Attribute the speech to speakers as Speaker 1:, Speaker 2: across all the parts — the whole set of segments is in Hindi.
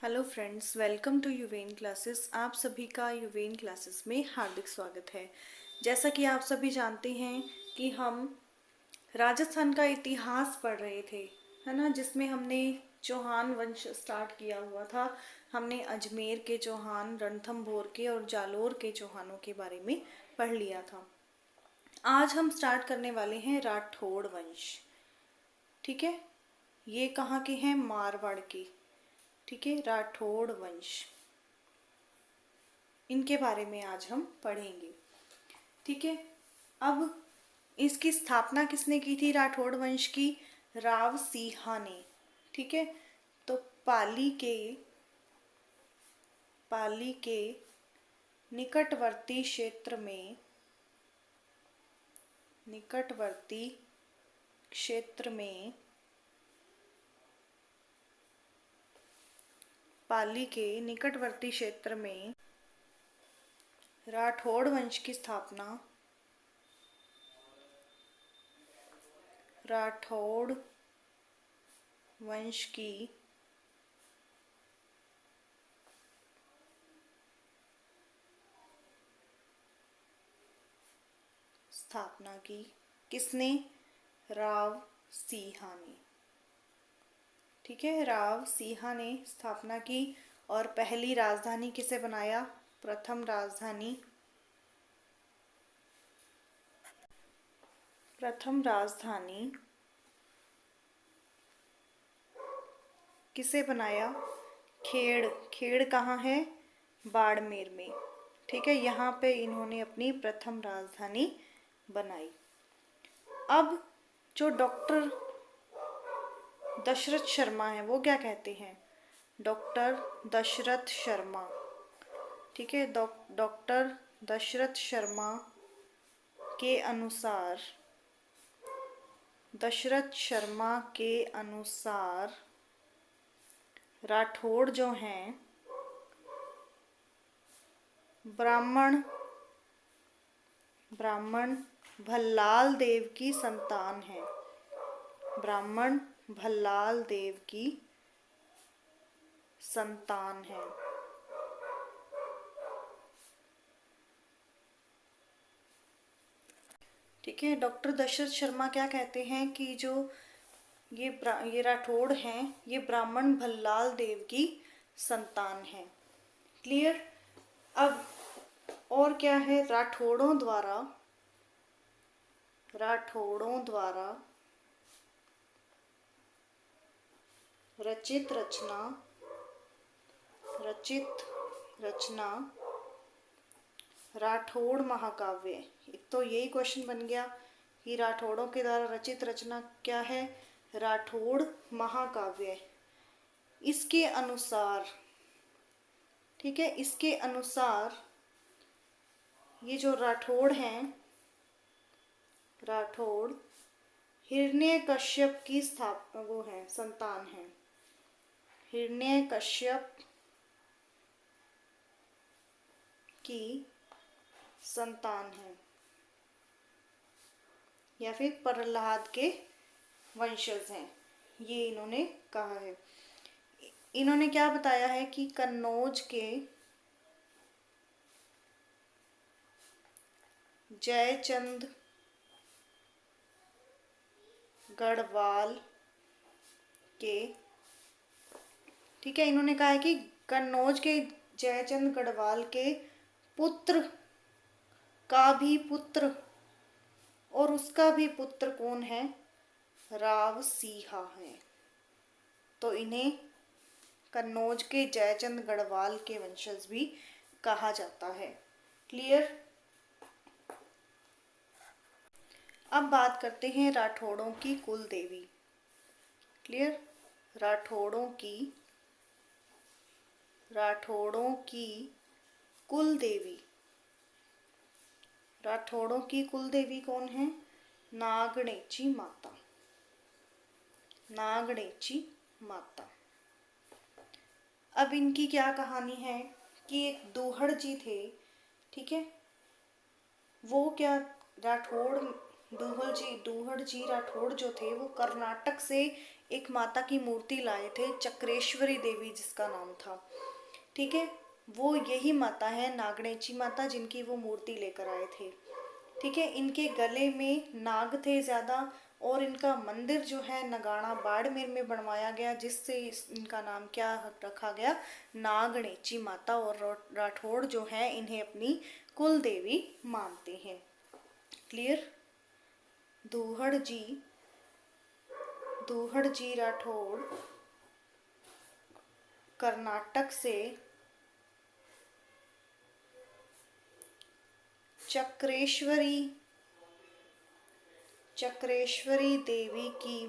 Speaker 1: हेलो फ्रेंड्स, वेलकम टू यूवेन क्लासेस। आप सभी का यूवेन क्लासेस में हार्दिक स्वागत है। जैसा कि आप सभी जानते हैं कि हम राजस्थान का इतिहास पढ़ रहे थे, है ना, जिसमें हमने चौहान वंश स्टार्ट किया हुआ था। हमने अजमेर के चौहान, रणथंभौर के और जालोर के चौहानों के बारे में पढ़ लिया था। आज हम स्टार्ट करने वाले हैं राठौड़ वंश। ठीक है, ये कहाँ के हैं? मारवाड़ के। ठीक है, राठौड़ वंश, इनके बारे में आज हम पढ़ेंगे। ठीक है, अब इसकी स्थापना किसने की थी राठौड़ वंश की? राव सिंहा ने। ठीक है, तो पाली के निकटवर्ती क्षेत्र में पाली के निकटवर्ती क्षेत्र में राठौड़ वंश की स्थापना राठौड़ वंश की स्थापना की किसने? राव सिंहा ने। ठीक है, राव सिंहा ने स्थापना की। और पहली राजधानी किसे बनाया? प्रथम राजधानी किसे बनाया? खेड़ कहाँ है? बाड़मेर में। ठीक है, यहाँ पे इन्होंने अपनी प्रथम राजधानी बनाई। अब जो डॉक्टर दशरथ शर्मा है वो क्या कहते हैं? डॉक्टर दशरथ शर्मा। ठीक है, डॉक्टर दशरथ शर्मा के अनुसार राठौड़ जो हैं ब्राह्मण भल्लाल देव की संतान है। ब्राह्मण भल्लाल देव की संतान है। ठीक है, डॉक्टर दशरथ शर्मा क्या कहते हैं कि जो ये राठौड़ हैं, ये ब्राह्मण भल्लाल देव की संतान है। क्लियर? अब और क्या है? राठौड़ों द्वारा रचित रचना राठौड़ महाकाव्य। एक तो यही क्वेश्चन बन गया कि राठौड़ों के द्वारा रचित रचना क्या है? राठौड़ महाकाव्य। इसके अनुसार, ठीक है, इसके अनुसार ये जो राठौड़ हैं, राठौड़ हिरण्यकश्यप की संतान है। हिरण्यकश्यप की संतान है, या फिर प्रहलाद के वंशज हैं, ये इन्होंने कहा है। इन्होंने क्या बताया है कि कन्नौज के जयचंद गढ़वाल के, ठीक है, इन्होंने कहा है कि कन्नौज के जयचंद गढ़वाल के पुत्र का भी पुत्र, और उसका भी पुत्र कौन है? राव सिंहा है। तो इन्हें कन्नौज के जयचंद गढ़वाल के वंशज भी कहा जाता है। क्लियर? अब बात करते हैं राठौड़ों की कुल देवी। क्लियर? राठौड़ों की कुल देवी। राठौड़ों की कुल देवी कौन है? नागणेची माता। अब इनकी क्या कहानी है कि एक दूहड़ जी थे। ठीक है, वो क्या, दूहड़ जी राठौड़ जो थे वो कर्नाटक से एक माता की मूर्ति लाए थे, चक्रेश्वरी देवी जिसका नाम था। ठीक है, वो यही माता है नागणेची माता, जिनकी वो मूर्ति लेकर आए थे। ठीक है, इनके गले में नाग थे ज़्यादा, और इनका मंदिर जो है नगाड़ा बाड़मेर में बनवाया गया, जिससे इनका नाम क्या रखा गया, नागणेची माता। और राठौड़ जो है इन्हें अपनी कुल देवी मानते हैं। क्लियर। दूहड़ जी राठौड़ कर्नाटक से चक्रेश्वरी देवी की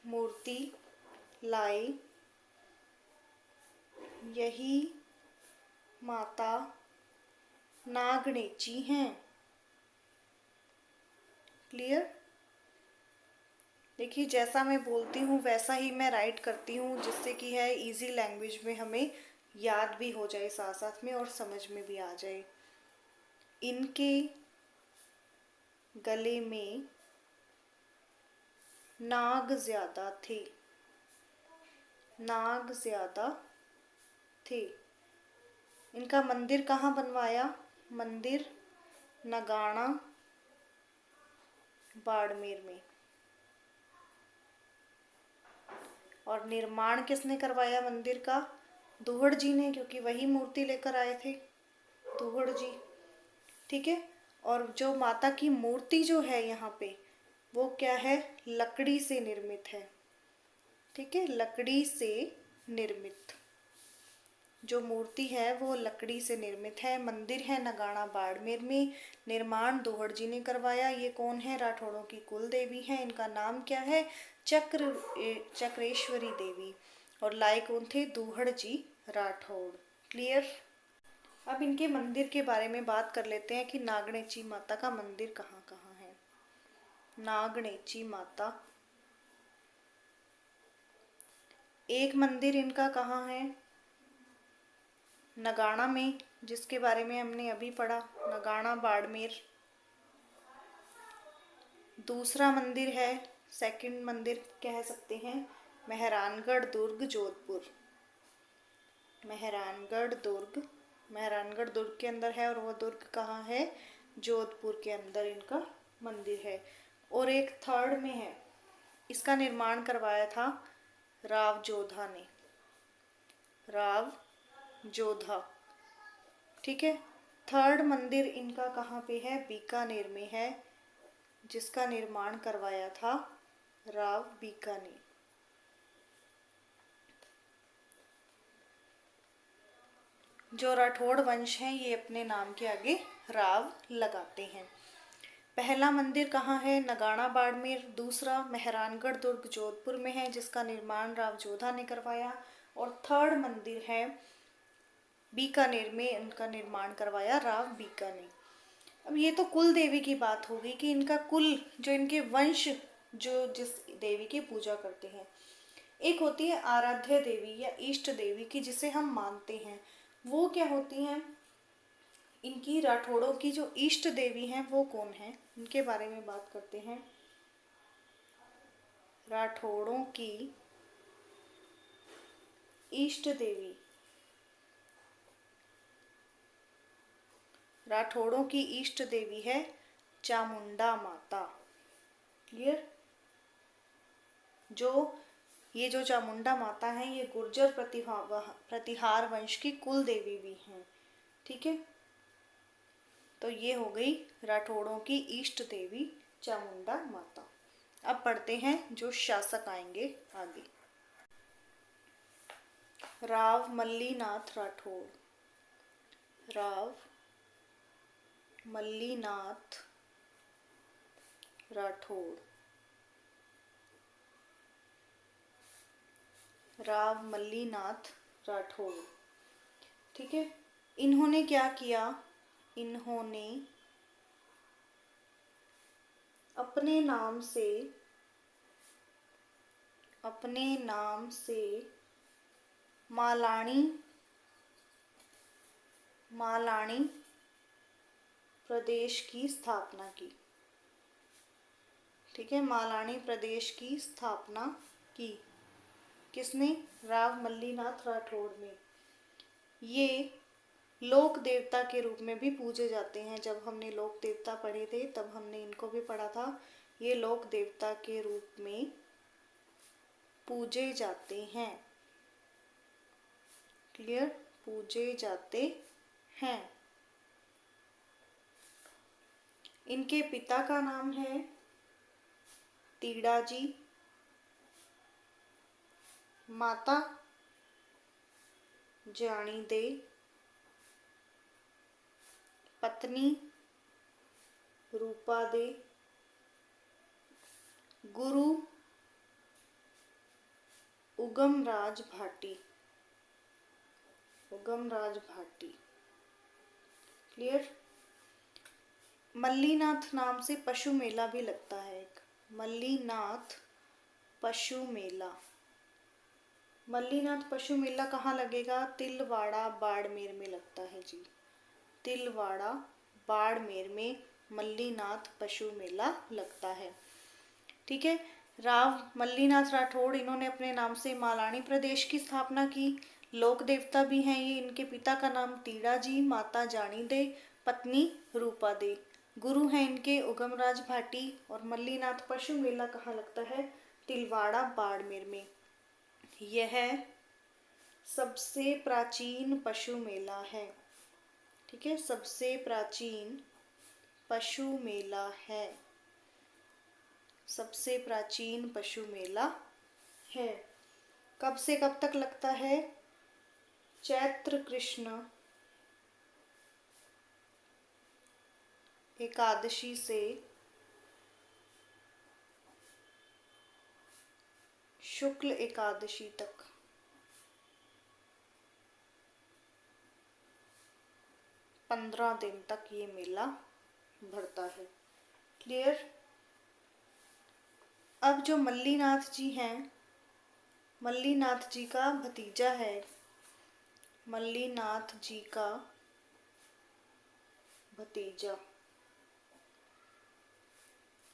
Speaker 1: मूर्ति लाए। यही माता नागणेची हैं। क्लियर। देखिए, जैसा मैं बोलती हूँ वैसा ही मैं राइट करती हूँ, जिससे कि है इजी लैंग्वेज में हमें याद भी हो जाए साथ साथ में, और समझ में भी आ जाए। इनके गले में नाग ज्यादा थे। इनका मंदिर कहाँ बनवाया? मंदिर नगाड़ा बाड़मेर में। और निर्माण किसने करवाया मंदिर का? दूहड़ जी ने, क्योंकि वही मूर्ति लेकर आए थे दूहड़ जी। ठीक है, और जो माता की मूर्ति जो है यहाँ पे, वो क्या है? लकड़ी से निर्मित है। ठीक है, लकड़ी से निर्मित जो मूर्ति है वो लकड़ी से निर्मित है। मंदिर है नगाड़ा बाड़मेर में, निर्माण दूहड़ जी ने करवाया। ये कौन है? राठौड़ों की कुल देवी है। इनका नाम क्या है? चक्रेश्वरी देवी। और लाए कौन थे? दूहड़ जी राठौड़। क्लियर। अब इनके मंदिर के बारे में बात कर लेते हैं कि नागणेची माता का मंदिर कहाँ कहाँ है। नागणेची माता, एक मंदिर इनका कहाँ है? नगाड़ा में, जिसके बारे में हमने अभी पढ़ा, नगाड़ा बाड़मेर। दूसरा मंदिर है, सेकंड मंदिर कह सकते हैं, मेहरानगढ़ दुर्ग जोधपुर। मेहरानगढ़ दुर्ग के अंदर है, और वो दुर्ग कहाँ है? जोधपुर के अंदर इनका मंदिर है। और एक थर्ड में है, इसका निर्माण करवाया था राव जोधा। ठीक है, थर्ड मंदिर इनका कहाँ पे है? बीकानेर में है, जिसका निर्माण करवाया था राव बीकानेर। जो राठौड़ वंश हैं ये अपने नाम के आगे राव लगाते हैं। पहला मंदिर कहाँ है? नगाड़ा बाड़मेर। दूसरा मेहरानगढ़ दुर्ग जोधपुर में है, जिसका निर्माण राव जोधा ने करवाया। और थर्ड मंदिर है बीकानेर में, इनका निर्माण करवाया राव बीका ने। अब ये तो कुल देवी की बात होगी कि इनका कुल, जो इनके वंश जो जिस देवी की पूजा करते हैं। एक होती है आराध्य देवी या इष्ट देवी की, जिसे हम मानते हैं। वो क्या होती हैं? इनकी राठौड़ों की जो इष्ट देवी हैं वो कौन है, इनके बारे में बात करते हैं। राठौड़ों की इष्ट देवी, राठौड़ों की इष्ट देवी है चामुंडा माता। क्लियर। जो चामुंडा माता है ये गुर्जर प्रतिहार वंश की कुल देवी भी हैं। ठीक है, तो ये हो गई राठौड़ों की इष्ट देवी चामुंडा माता। अब पढ़ते हैं जो शासक आएंगे आगे। राव मल्लीनाथ राठौड़। राव मल्लीनाथ राठौड़। राव मल्लीनाथ राठौड़। ठीक है, इन्होंने क्या किया? इन्होंने अपने नाम से मालानी प्रदेश की स्थापना की। ठीक है, मालानी प्रदेश की स्थापना की। किसने? राव मल्लीनाथ राठौड़ ने। ये लोक देवता के रूप में भी पूजे जाते हैं। जब हमने लोक देवता पढ़े थे तब हमने इनको भी पढ़ा था। ये लोक देवता के रूप में पूजे जाते हैं। क्लियर? पूजे जाते हैं। इनके पिता का नाम है तीड़ा जी, माता जानी दे, पत्नी रूपा दे, गुरु उगमराज भाटी। उगमराज भाटी। क्लियर? मल्लीनाथ नाम से पशु मेला भी लगता है एक। मल्लीनाथ पशु मेला। मल्लीनाथ पशु मेला कहाँ लगेगा? तिलवाड़ा बाड़मेर में लगता है जी। तिलवाड़ा बाड़मेर में मल्लीनाथ पशु मेला लगता है। ठीक है। राव मल्लीनाथ राठौड़, इन्होंने अपने नाम से मालानी प्रदेश की स्थापना की। लोक देवता भी हैं ये। इनके पिता का नाम तीड़ा जी, माता जानी दे, पत्नी रूपा दे। गुरु हैं इनके उगमराज भाटी। और मल्लीनाथ पशु मेला कहाँ लगता है? तिलवाड़ा बाड़मेर में। यह सबसे प्राचीन पशु मेला है। ठीक है, सबसे प्राचीन पशु मेला है। सबसे प्राचीन पशु मेला है। कब से कब तक लगता है? चैत्र कृष्ण एकादशी से शुक्ल एकादशी तक। पंद्रह दिन तक ये मेला भरता है। क्लियर? अब जो मल्लीनाथ जी हैं, मल्लीनाथ जी का भतीजा है। मल्लीनाथ जी का भतीजा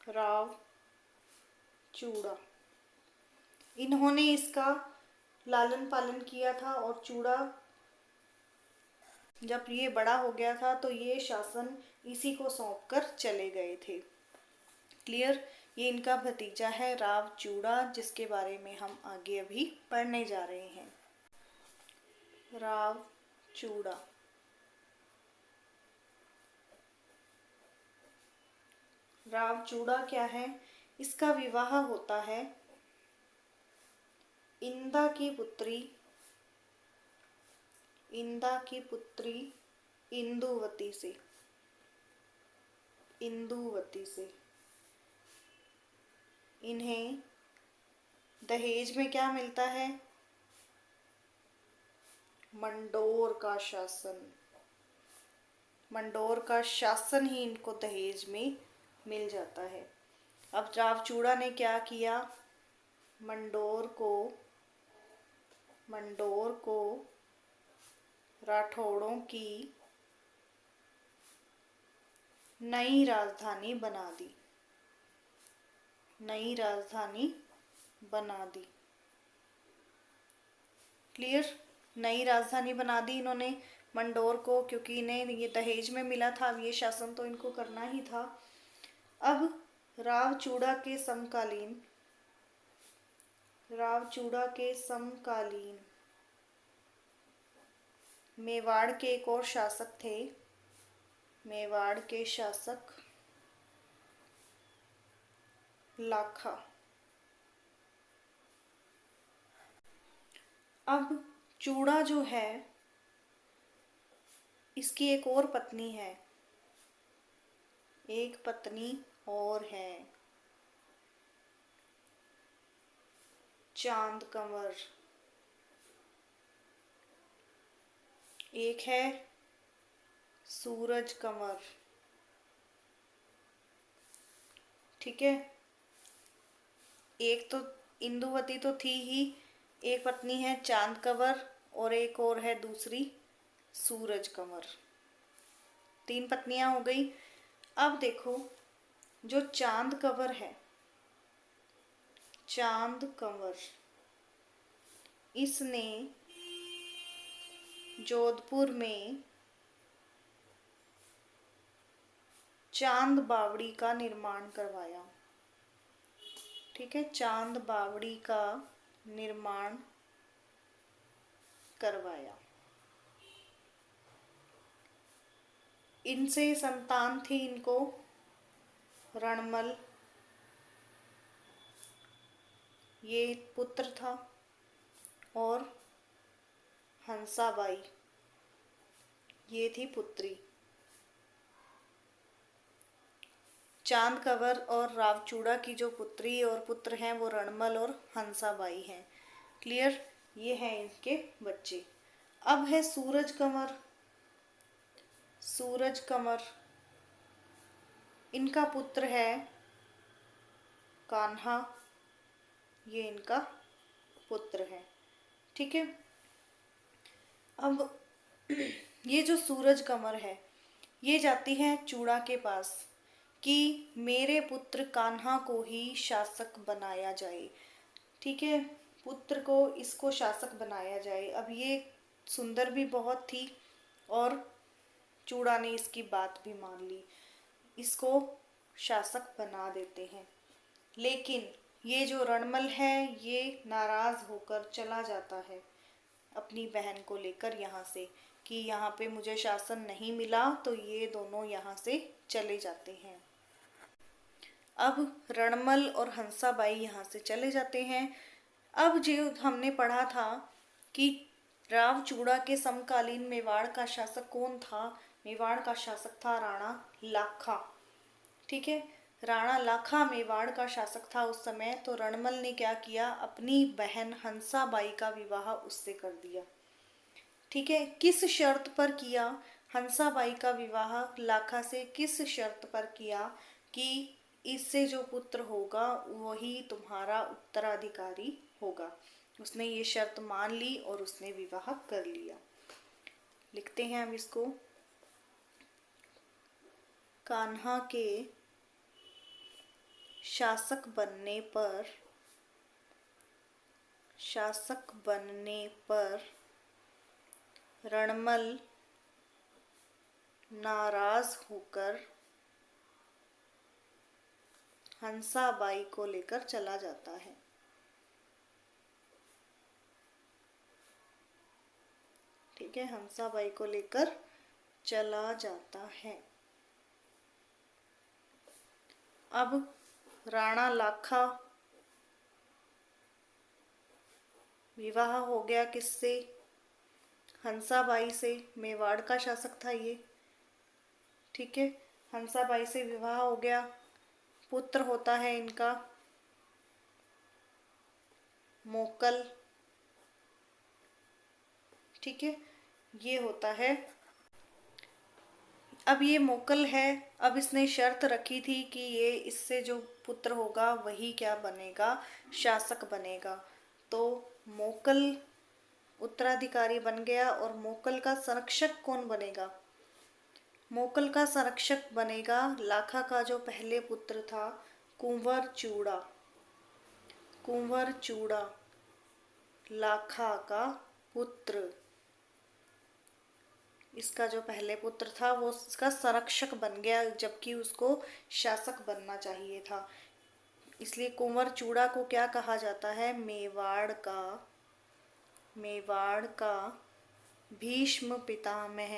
Speaker 1: राव चूड़ा, इन्होंने इसका लालन पालन किया था। और चूड़ा जब ये बड़ा हो गया था तो ये शासन इसी को सौंपकर चले गए थे। क्लियर? ये इनका भतीजा है राव चूड़ा, जिसके बारे में हम आगे अभी पढ़ने जा रहे हैं। राव चूड़ा। राव चूड़ा क्या है? इसका विवाह होता है इंदा की पुत्री इंदुवती से। इंदुवती से। इन्हें दहेज में क्या मिलता है? मंडोर का शासन। मंडोर का शासन ही इनको दहेज में मिल जाता है। अब राव चूड़ा ने क्या किया? मंडोर को राठौड़ों की नई राजधानी बना दी। नई राजधानी बना दी। क्लियर? नई राजधानी बना दी इन्होंने मंडोर को, क्योंकि इन्हें ये दहेज में मिला था। अब ये शासन तो इनको करना ही था। अब राव चूड़ा के समकालीन मेवाड़ के एक और शासक थे। मेवाड़ के शासक लाखा। अब चूड़ा जो है, इसकी एक और पत्नी है। एक पत्नी और है, चांद कंवर। एक है सूरज कंवर। ठीक है, एक तो इंदुवती तो थी ही, एक पत्नी है चांद कंवर और एक और है दूसरी सूरज कंवर। तीन पत्नियां हो गई। अब देखो, जो चांद कंवर है, चांद कंवर, इसने जोधपुर में चांद बावड़ी का निर्माण करवाया। ठीक है, चांद बावड़ी का निर्माण करवाया। इनसे संतान थी इनको रणमल, ये पुत्र था, और हंसाबाई, ये थी पुत्री। चांद कंवर और रावचूड़ा की जो पुत्री और पुत्र हैं वो रणमल और हंसाबाई हैं। क्लियर, ये हैं इनके बच्चे। अब है सूरज कंवर। सूरज कंवर, इनका पुत्र है कान्हा, ये इनका पुत्र है। ठीक है, अब ये जो सूरज कंवर है ये जाती है चूड़ा के पास कि मेरे पुत्र कान्हा को ही शासक बनाया जाए। ठीक है, पुत्र को इसको शासक बनाया जाए। अब ये सुंदर भी बहुत थी और चूड़ा ने इसकी बात भी मान ली, इसको शासक बना देते हैं। लेकिन ये जो रणमल है ये नाराज होकर चला जाता है अपनी बहन को लेकर यहाँ से, कि यहाँ पे मुझे शासन नहीं मिला, तो ये दोनों यहाँ से चले जाते हैं। अब रणमल और हंसाबाई यहाँ से चले जाते हैं। अब जो हमने पढ़ा था कि रावचूड़ा के समकालीन मेवाड़ का शासक कौन था? मेवाड़ का शासक था राणा लाखा। ठीक है, राणा लाखा मेवाड़ का शासक था उस समय। तो रणमल ने क्या किया, अपनी बहन हंसाबाई का विवाह उससे कर दिया। ठीक है, किस शर्त पर किया? हंसाबाई का विवाह लाखा से किस शर्त पर किया कि इससे जो पुत्र होगा वही तुम्हारा उत्तराधिकारी होगा। उसने ये शर्त मान ली और उसने विवाह कर लिया। लिखते हैं हम इसको। कान्हा के शासक बनने पर रणमल नाराज होकर हंसाबाई को लेकर चला जाता है। ठीक है, हंसाबाई को लेकर चला जाता है। अब राणा लाखा विवाह हो गया किससे? हंसाबाई से। मेवाड़ का शासक था ये। ठीक है, हंसाबाई से विवाह हो गया। पुत्र होता है इनका मोकल। ठीक है, ये होता है। अब ये मोकल है। अब इसने शर्त रखी थी कि ये इससे जो पुत्र होगा वही क्या बनेगा, शासक बनेगा। तो मोकल उत्तराधिकारी बन गया। और मोकल का संरक्षक कौन बनेगा? मोकल का संरक्षक बनेगा लाखा का जो पहले पुत्र था कुंवर चूड़ा। कुंवर चूड़ा लाखा का पुत्र, इसका जो पहले पुत्र था वो इसका संरक्षक बन गया, जबकि उसको शासक बनना चाहिए था। इसलिए कुंवर चूड़ा को क्या कहा जाता है? मेवाड़ का भीष्म पितामह।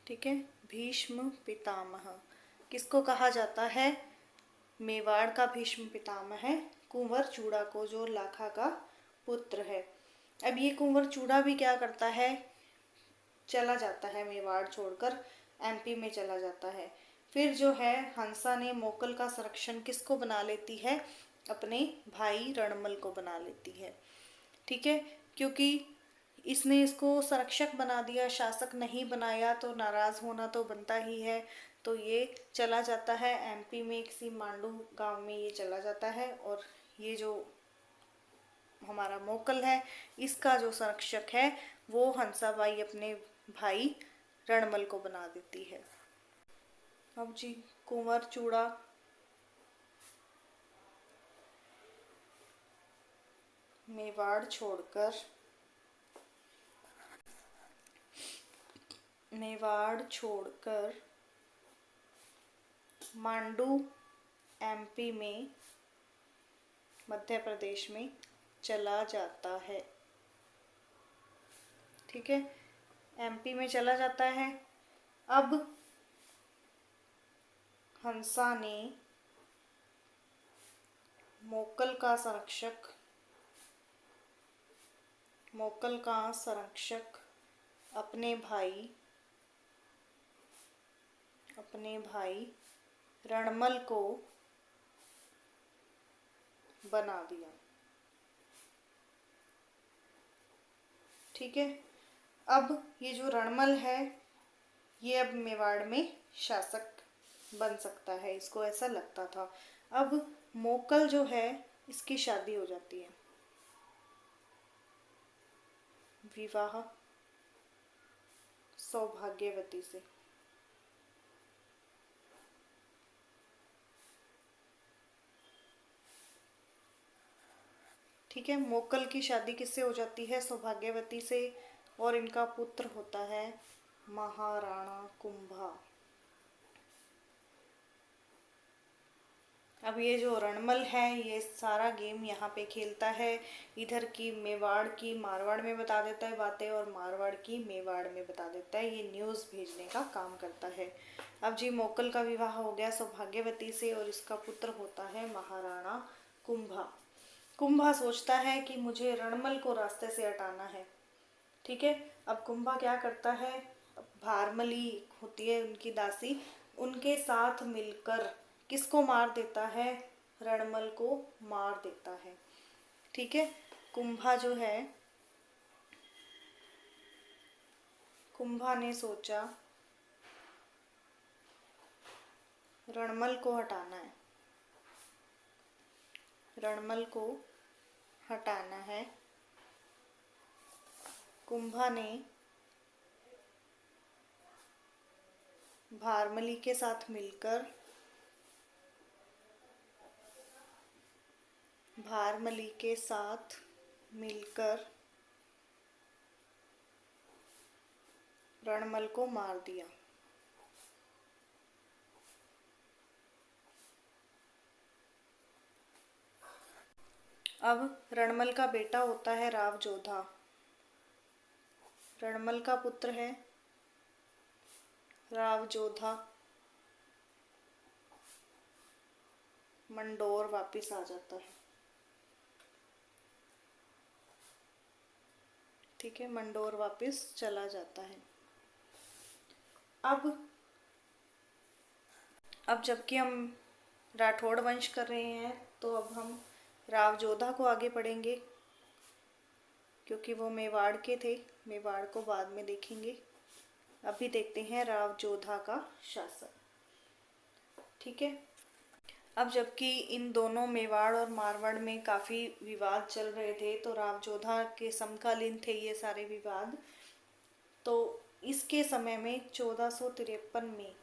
Speaker 1: ठीक है, भीष्म पितामह किसको कहा जाता है? मेवाड़ का भीष्म पितामह कुंवर चूड़ा को, जो लाखा का पुत्र है। अब ये कुंवर चूड़ा भी क्या करता है? चला जाता है मेवाड़ छोड़कर, एमपी में चला जाता है। फिर जो है हंसा ने मोकल का संरक्षण किसको बना लेती है? अपने भाई रणमल को बना लेती है। ठीक है, क्योंकि इसने इसको संरक्षक बना दिया, शासक नहीं बनाया, तो नाराज होना तो बनता ही है। तो ये चला जाता है एमपी में किसी मांडू गांव में ये चला जाता है। और ये जो हमारा मोकल है इसका जो संरक्षक है वो हंसाबाई अपने भाई रणमल को बना देती है। अब जी कुंवर चूड़ा मेवाड़ छोड़कर मांडू एमपी में, मध्य प्रदेश में चला जाता है। ठीक है, एमपी में चला जाता है। अब हंसा ने मोकल का संरक्षक अपने भाई रणमल को बना दिया। ठीक है, अब ये जो रणमल है ये अब मेवाड़ में शासक बन सकता है, इसको ऐसा लगता था। अब मोकल जो है इसकी शादी हो जाती है, विवाह सौभाग्यवती से। ठीक है, मोकल की शादी किससे हो जाती है? सौभाग्यवती से, और इनका पुत्र होता है महाराणा कुंभा। अब ये जो रणमल है ये सारा गेम यहाँ पे खेलता है, इधर की मेवाड़ की मारवाड़ में बता देता है बातें और मारवाड़ की मेवाड़ में बता देता है, ये न्यूज़ भेजने का काम करता है। अब जी मोकल का विवाह हो गया सौभाग्यवती से और इसका पुत्र होता है महाराणा कुंभा। कुंभा सोचता है कि मुझे रणमल को रास्ते से हटाना है। ठीक है, अब कुंभा क्या करता है, भारमली होती है उनकी दासी, उनके साथ मिलकर किसको मार देता है? रणमल को मार देता है। ठीक है, कुंभा ने सोचा रणमल को हटाना है। कुंभा ने भारमली के साथ मिलकर रणमल को मार दिया। अब रणमल का बेटा होता है राव जोधा। रणमल का पुत्र है राव जोधा, मंडोर वापिस आ जाता है। ठीक है, मंडोर वापिस चला जाता है। अब जबकि हम राठौड़ वंश कर रहे हैं तो अब हम राव जोधा को आगे पढ़ेंगे, क्योंकि वो मेवाड़ के थे, मेवाड़ को बाद में देखेंगे। अभी देखते हैं राव जोधा का शासन। ठीक है, अब जबकि इन दोनों मेवाड़ और मारवाड़ में काफ़ी विवाद चल रहे थे, तो राव जोधा के समकालीन थे ये सारे विवाद। तो इसके समय में 1453 में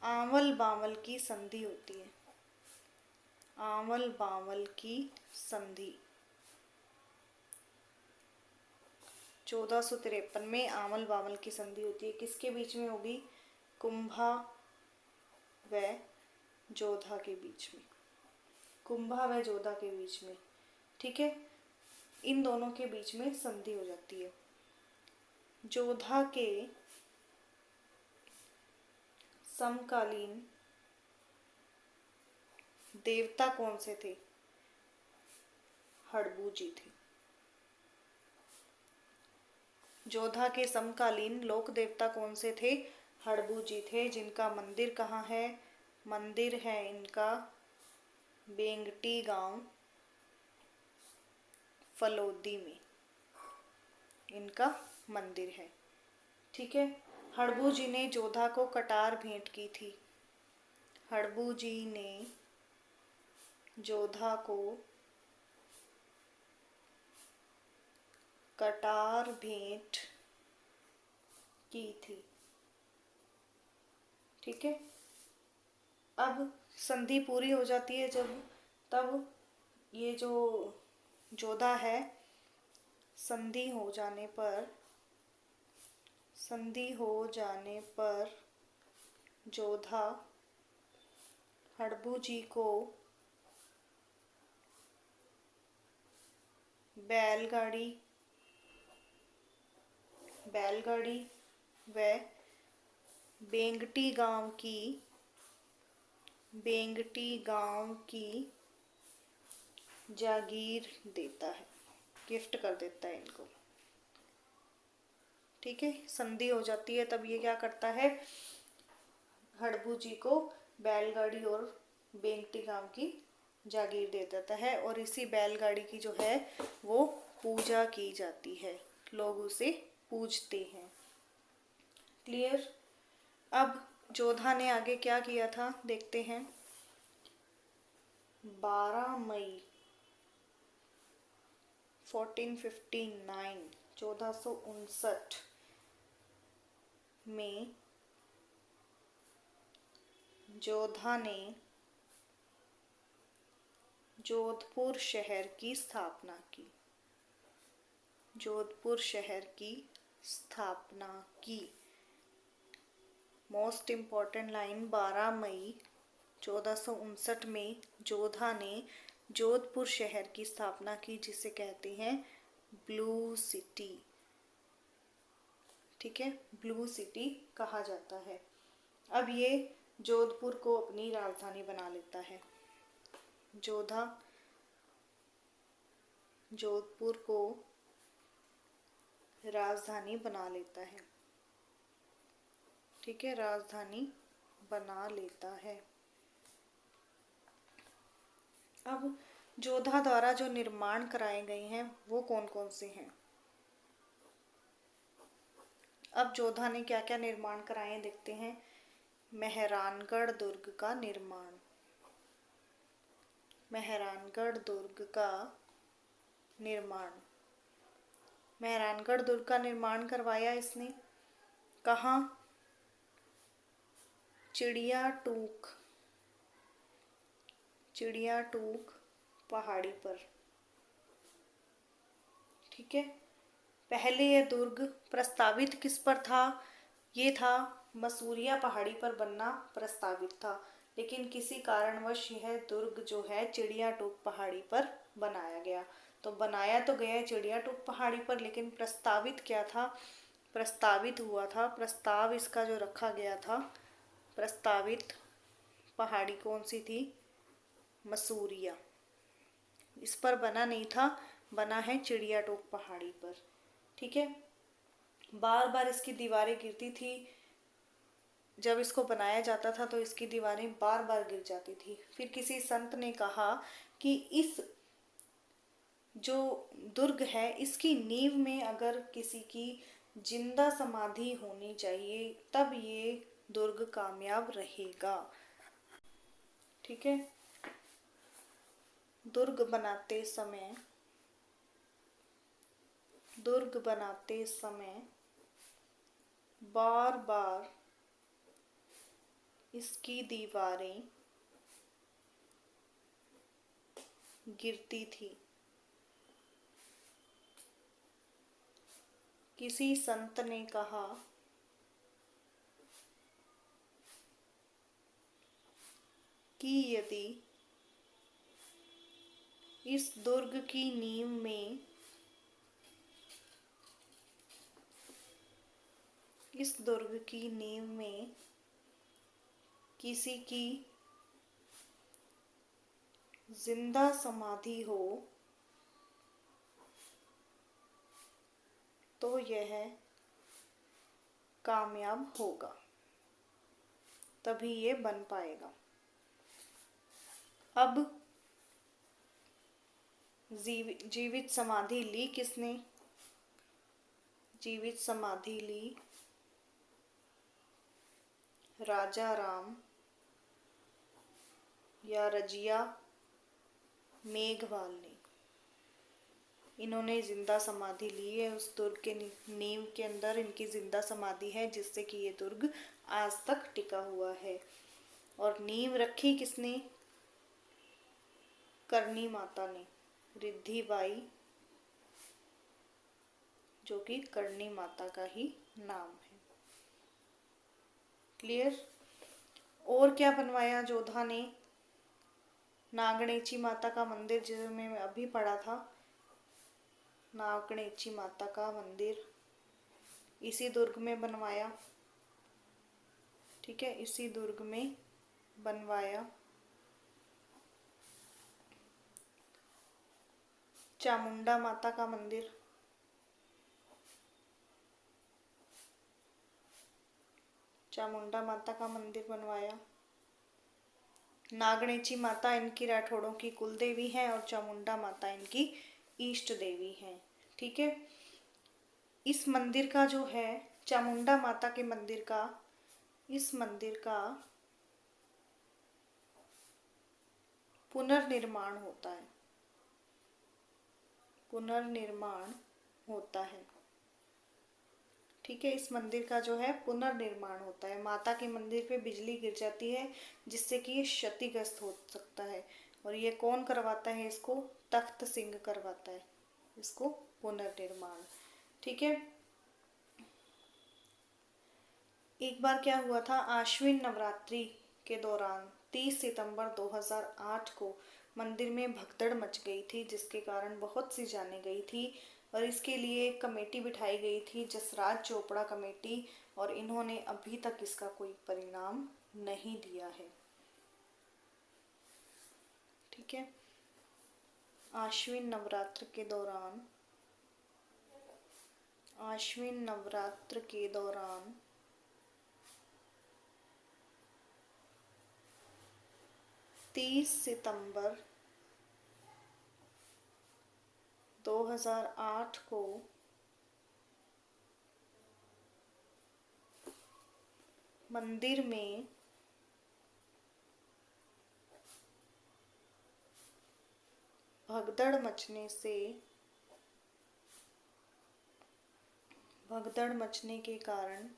Speaker 1: आंवल बांवल की संधि होती है। आंवल बांवल की संधि 1453 में आंवल बांवल की संधि होती है। किसके बीच में होगी? कुंभा व जोधा के बीच में। कुंभा व जोधा के बीच में। ठीक है, इन दोनों के बीच में संधि हो जाती है। जोधा के समकालीन देवता कौन से थे? हड़बू जी थे। जोधा के समकालीन लोक देवता कौन से थे? हड़बू जी थे, जिनका मंदिर कहाँ है? मंदिर है इनका बेंगटी गांव फलोदी में, इनका मंदिर है। ठीक है, हड़बू जी ने जोधा को कटार भेंट की थी। हड़बू जी ने जोधा को कटार भेंट की थी। ठीक है, अब संधि पूरी हो जाती है तब ये जो जोधा है संधि हो जाने पर जोधा हड़बू जी को बैलगाड़ी व बेंगटी गांव की जागीर देता है, गिफ्ट कर देता है इनको। ठीक है, संधि हो जाती है तब ये क्या करता है, हड़बू जी को बैलगाड़ी और बेंगटी गांव की जागीर दे देता है, और इसी बैलगाड़ी की जो है वो पूजा की जाती है, लोग उसे पूजते हैं। क्लियर। अब जोधा ने आगे क्या किया था देखते हैं। 12 मई 1459 में जोधा ने जोधपुर शहर की स्थापना की। मोस्ट इम्पॉर्टेंट लाइन, 12 मई 1459 में जोधा ने जोधपुर शहर की स्थापना की, जिसे कहते हैं ब्लू सिटी। ठीक है, ब्लू सिटी कहा जाता है। अब ये जोधपुर को अपनी राजधानी बना लेता है। जोधा जोधपुर को राजधानी बना लेता है। ठीक है, राजधानी बना लेता है। अब जोधा द्वारा जो निर्माण कराए गए हैं वो कौन कौन से हैं। अब जोधा ने क्या क्या निर्माण कराए देखते हैं। मेहरानगढ़ दुर्ग का निर्माण, मेहरानगढ़ दुर्ग का निर्माण करवाया इसने। कहाँ, चिड़िया टूक पहाड़ी पर। ठीक है, पहले यह दुर्ग प्रस्तावित किस पर था, ये था मसूरिया पहाड़ी पर बनना प्रस्तावित था, लेकिन किसी कारणवश यह दुर्ग जो है चिड़िया टूक पहाड़ी पर बनाया गया। तो बनाया तो गया चिड़िया टूक पहाड़ी पर, लेकिन प्रस्तावित क्या था, प्रस्तावित हुआ था, प्रस्ताव इसका जो रखा गया था, प्रस्तावित पहाड़ी कौन सी थी, मसूरिया। इस पर बना नहीं था, बना है चिड़िया टोक पहाड़ी पर। ठीक है, बार बार इसकी दीवारें गिरती थी। जब इसको बनाया जाता था तो इसकी दीवारें बार बार गिर जाती थी। फिर किसी संत ने कहा कि इस जो दुर्ग है इसकी नींव में अगर किसी की जिंदा समाधि होनी चाहिए तब ये दुर्ग कामयाब रहेगा। ठीक है, दुर्ग बनाते समय बार बार इसकी दीवारें गिरती थी। किसी संत ने कहा कि यदि इस दुर्ग की नींव में किसी की जिंदा समाधि हो तो यह कामयाब होगा, तभी ये बन पाएगा। अब जीवित समाधि ली किसने, जीवित समाधि ली राजा राम या रजिया मेघवाल ने। इन्होंने जिंदा समाधि ली है, उस दुर्ग के नींव के अंदर इनकी जिंदा समाधि है, जिससे कि ये दुर्ग आज तक टिका हुआ है। और नींव रखी किसने, करनी माता ने। रिद्धिबाई, जो कि करणी माता का ही नाम है। क्लियर। और क्या बनवाया जोधा ने? नागणेची माता का मंदिर, जिसमें मैं अभी पढ़ा था, नागणेची माता का मंदिर इसी दुर्ग में बनवाया। ठीक है, इसी दुर्ग में बनवाया। चामुंडा माता का मंदिर, चामुंडा माता का मंदिर बनवाया। नागणेची माता इनकी राठौड़ों की कुल देवी है और चामुंडा माता इनकी इष्ट देवी है। ठीक है। इस मंदिर का जो है, चामुंडा माता के मंदिर का, इस मंदिर का पुनर्निर्माण होता है, पुनर्निर्माण होता है। ठीक है, इस मंदिर का जो है पुनर्निर्माण होता है। माता के मंदिर पे बिजली गिर जाती है, जिससे कि ये क्षतिग्रस्त हो सकता है, और ये कौन करवाता है इसको? तख्त सिंह करवाता है इसको पुनर्निर्माण। ठीक है। एक बार क्या हुआ था, आश्विन नवरात्रि के दौरान 30 सितंबर 2008 को मंदिर में भगदड़ मच गई थी, जिसके कारण बहुत सी जानें गई थी, और इसके लिए एक कमेटी बिठाई गई थी, जसराज चोपड़ा कमेटी, और इन्होंने अभी तक इसका कोई परिणाम नहीं दिया है। ठीक है। आश्विन नवरात्र के दौरान, आश्विन नवरात्र के दौरान 30 सितंबर 2008 को मंदिर में भगदड़ मचने के कारण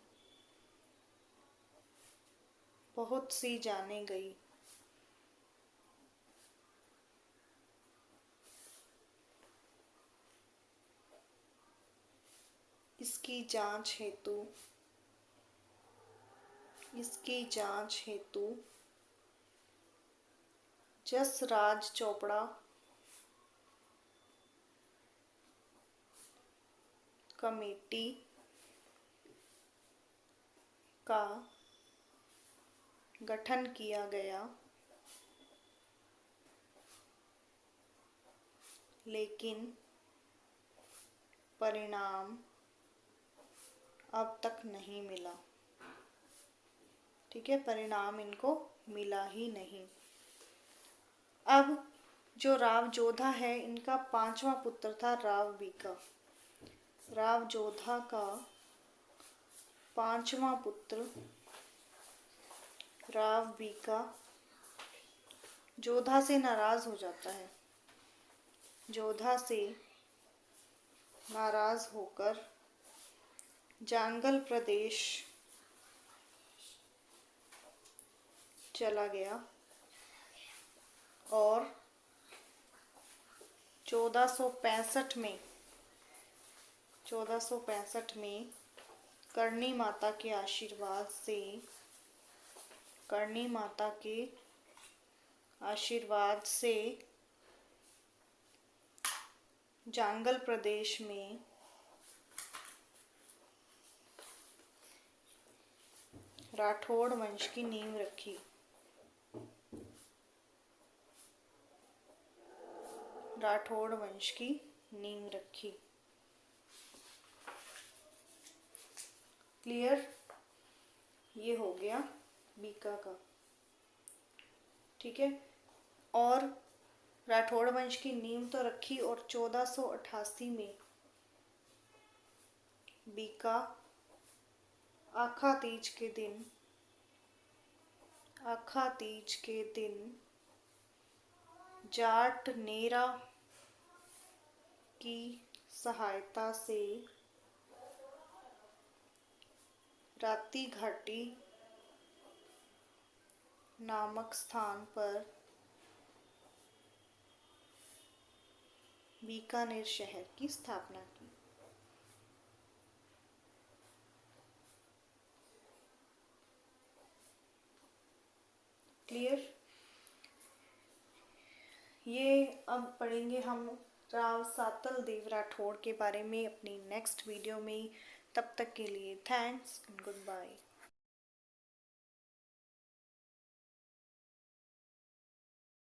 Speaker 1: बहुत सी जानें गई। इसकी जांच हेतु जसराज चोपड़ा कमेटी का गठन किया गया, लेकिन परिणाम अब तक नहीं मिला। ठीक है, परिणाम इनको मिला ही नहीं। अब जो राव जोधा है, इनका 5वां पुत्र था राव बीका। राव जोधा का 5वां पुत्र राव बीका जोधा से नाराज हो जाता है। जोधा से नाराज होकर जांगल प्रदेश चला गया और 1465 में करणी माता के आशीर्वाद से जांगल प्रदेश में राठौड़ वंश की नींव रखी। राठौड़ वंश की नींव रखी। क्लियर। ये हो गया बीका का। ठीक है। और राठौड़ वंश की नींव तो रखी, और 1488 में बीका आखा तीज के दिन जाट नेरा की सहायता से राती घाटी नामक स्थान पर बीकानेर शहर की स्थापना की? क्लियर? ये अब पढ़ेंगे हम राव सातल देव राठौड़ के बारे में अपनी नेक्स्ट वीडियो में। तब तक के लिए थैंक्स एंड गुड बाय।